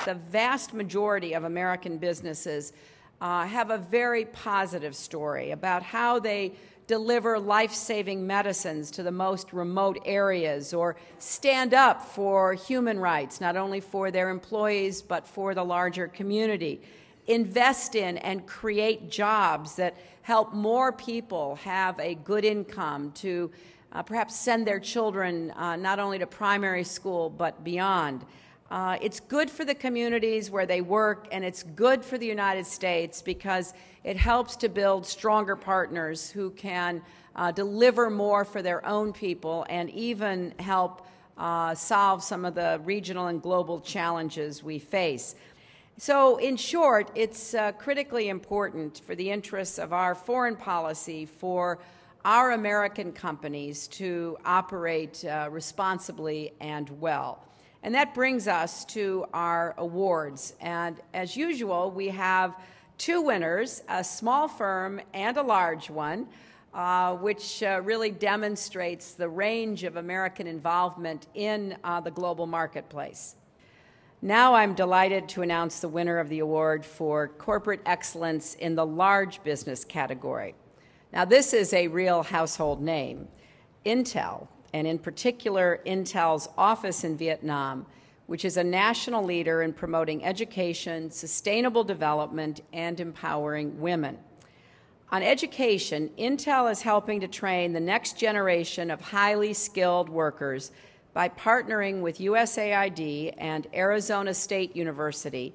the vast majority of American businesses have a very positive story about how they deliver life-saving medicines to the most remote areas, or stand up for human rights, not only for their employees but for the larger community, invest in and create jobs that help more people have a good income to perhaps send their children not only to primary school but beyond. It's good for the communities where they work, and it's good for the United States because it helps to build stronger partners who can deliver more for their own people and even help solve some of the regional and global challenges we face. So, in short, it's critically important for the interests of our foreign policy for our American companies to operate responsibly and well. And that brings us to our awards. And as usual, we have two winners, a small firm and a large one, which really demonstrates the range of American involvement in the global marketplace. Now I'm delighted to announce the winner of the award for Corporate Excellence in the Large Business category. Now, this is a real household name. Intel, and in particular Intel's office in Vietnam, which is a national leader in promoting education, sustainable development, and empowering women. On education, Intel is helping to train the next generation of highly skilled workers by partnering with USAID and Arizona State University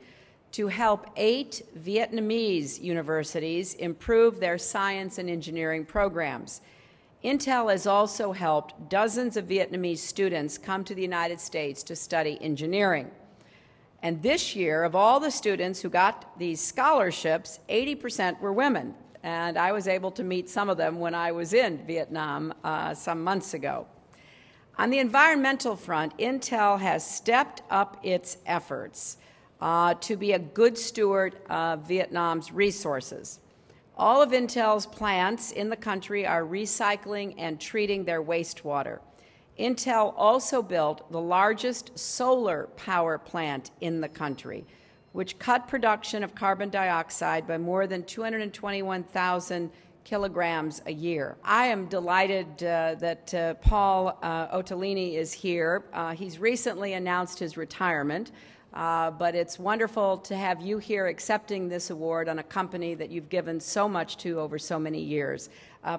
to help 8 Vietnamese universities improve their science and engineering programs. Intel has also helped dozens of Vietnamese students come to the United States to study engineering. And this year, of all the students who got these scholarships, 80% were women. And I was able to meet some of them when I was in Vietnam some months ago. On the environmental front, Intel has stepped up its efforts to be a good steward of Vietnam's resources. All of Intel's plants in the country are recycling and treating their wastewater. Intel also built the largest solar power plant in the country, which cut production of carbon dioxide by more than 221,000 kilograms a year. I am delighted that Paul Otellini is here. He's recently announced his retirement. But it's wonderful to have you here accepting this award on a company that you've given so much to over so many years.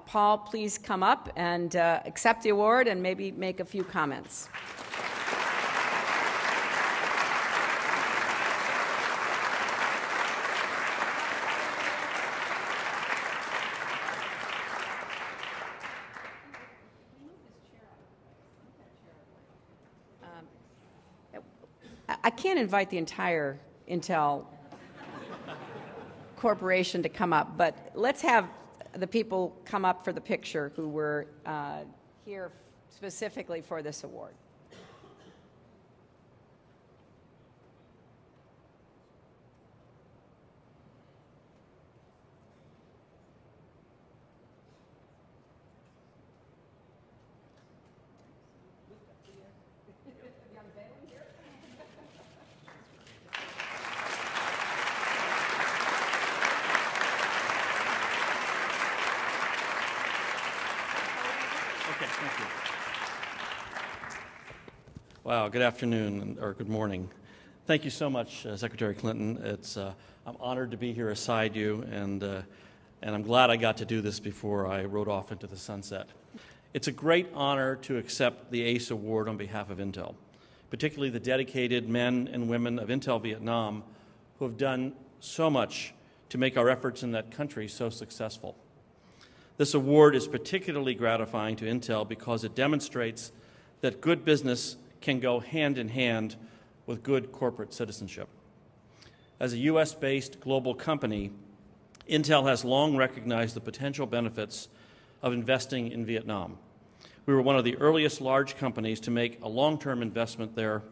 Paul, please come up and accept the award and maybe make a few comments. I can't invite the entire Intel Corporation to come up, but let's have the people come up for the picture who were here specifically for this award. Wow, good afternoon, or good morning. Thank you so much, Secretary Clinton. I'm honored to be here beside you, and I'm glad I got to do this before I rode off into the sunset. It's a great honor to accept the ACE Award on behalf of Intel, particularly the dedicated men and women of Intel Vietnam who have done so much to make our efforts in that country so successful. This award is particularly gratifying to Intel because it demonstrates that good business can go hand in hand with good corporate citizenship. As a U.S.-based global company, Intel has long recognized the potential benefits of investing in Vietnam. We were one of the earliest large companies to make a long-term investment there.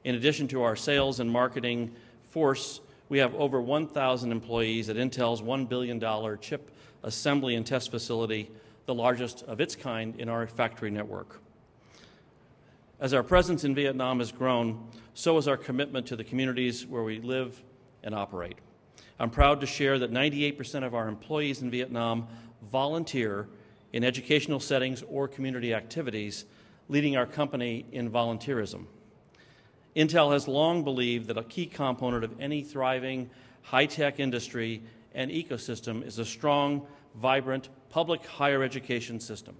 In addition to our sales and marketing force, we have over 1,000 employees at Intel's $1 billion chip assembly and test facility, the largest of its kind in our factory network. As our presence in Vietnam has grown, so has our commitment to the communities where we live and operate. I'm proud to share that 98% of our employees in Vietnam volunteer in educational settings or community activities, leading our company in volunteerism. Intel has long believed that a key component of any thriving high-tech industry and ecosystem is a strong, vibrant public higher education system.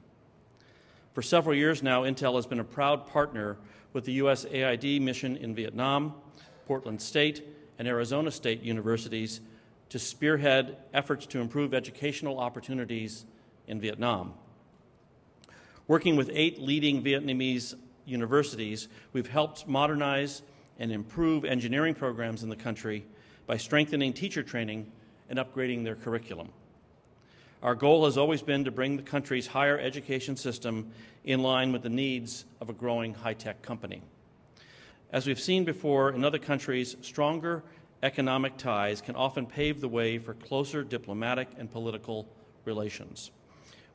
For several years now, Intel has been a proud partner with the USAID mission in Vietnam, Portland State, and Arizona State universities to spearhead efforts to improve educational opportunities in Vietnam. Working with 8 leading Vietnamese universities, we've helped modernize and improve engineering programs in the country by strengthening teacher training and upgrading their curriculum. Our goal has always been to bring the country's higher education system in line with the needs of a growing high-tech company. As we've seen before in other countries, stronger economic ties can often pave the way for closer diplomatic and political relations.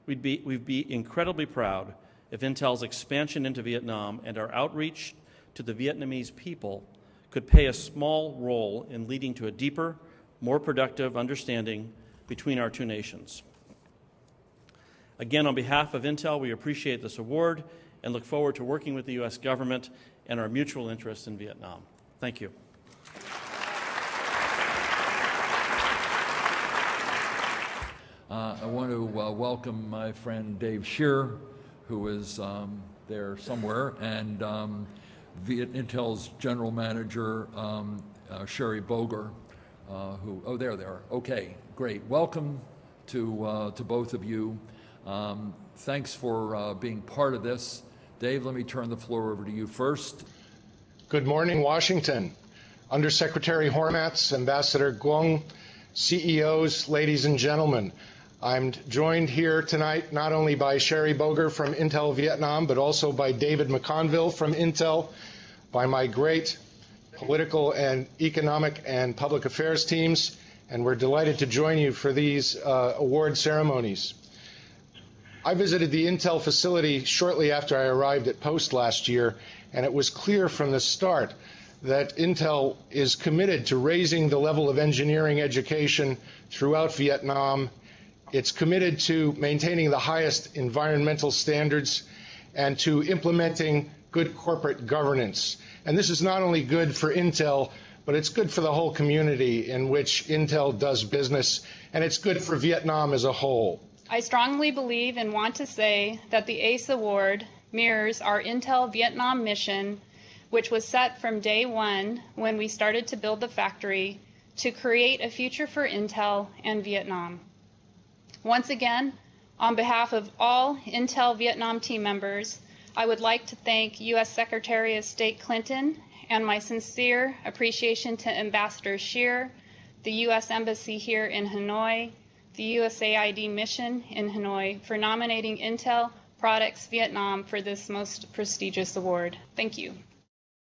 We'd be incredibly proud if Intel's expansion into Vietnam and our outreach to the Vietnamese people could play a small role in leading to a deeper, more productive understanding between our two nations. Again, on behalf of Intel, we appreciate this award and look forward to working with the U.S. government and our mutual interests in Vietnam. Thank you. I want to welcome my friend Dave Shearer, who is there somewhere, and Intel's general manager, Sherry Boger, there they are. Okay, great. Welcome to both of you. Thanks for being part of this. Dave, let me turn the floor over to you first. Good morning, Washington. Undersecretary Hormats, Ambassador Guong, CEOs, ladies and gentlemen. I'm joined here tonight not only by Sherry Boger from Intel Vietnam, but also by David McConville from Intel, by my great political and economic and public affairs teams, and we're delighted to join you for these award ceremonies. I visited the Intel facility shortly after I arrived at Post last year, and it was clear from the start that Intel is committed to raising the level of engineering education throughout Vietnam. It's committed to maintaining the highest environmental standards and to implementing good corporate governance. And this is not only good for Intel, but it's good for the whole community in which Intel does business, and it's good for Vietnam as a whole. I strongly believe and want to say that the ACE Award mirrors our Intel Vietnam mission, which was set from day one when we started to build the factory to create a future for Intel and Vietnam. Once again, on behalf of all Intel Vietnam team members, I would like to thank U.S. Secretary of State Clinton and my sincere appreciation to Ambassador Shearer, the U.S. Embassy here in Hanoi, the USAID mission in Hanoi for nominating Intel Products Vietnam for this most prestigious award. Thank you.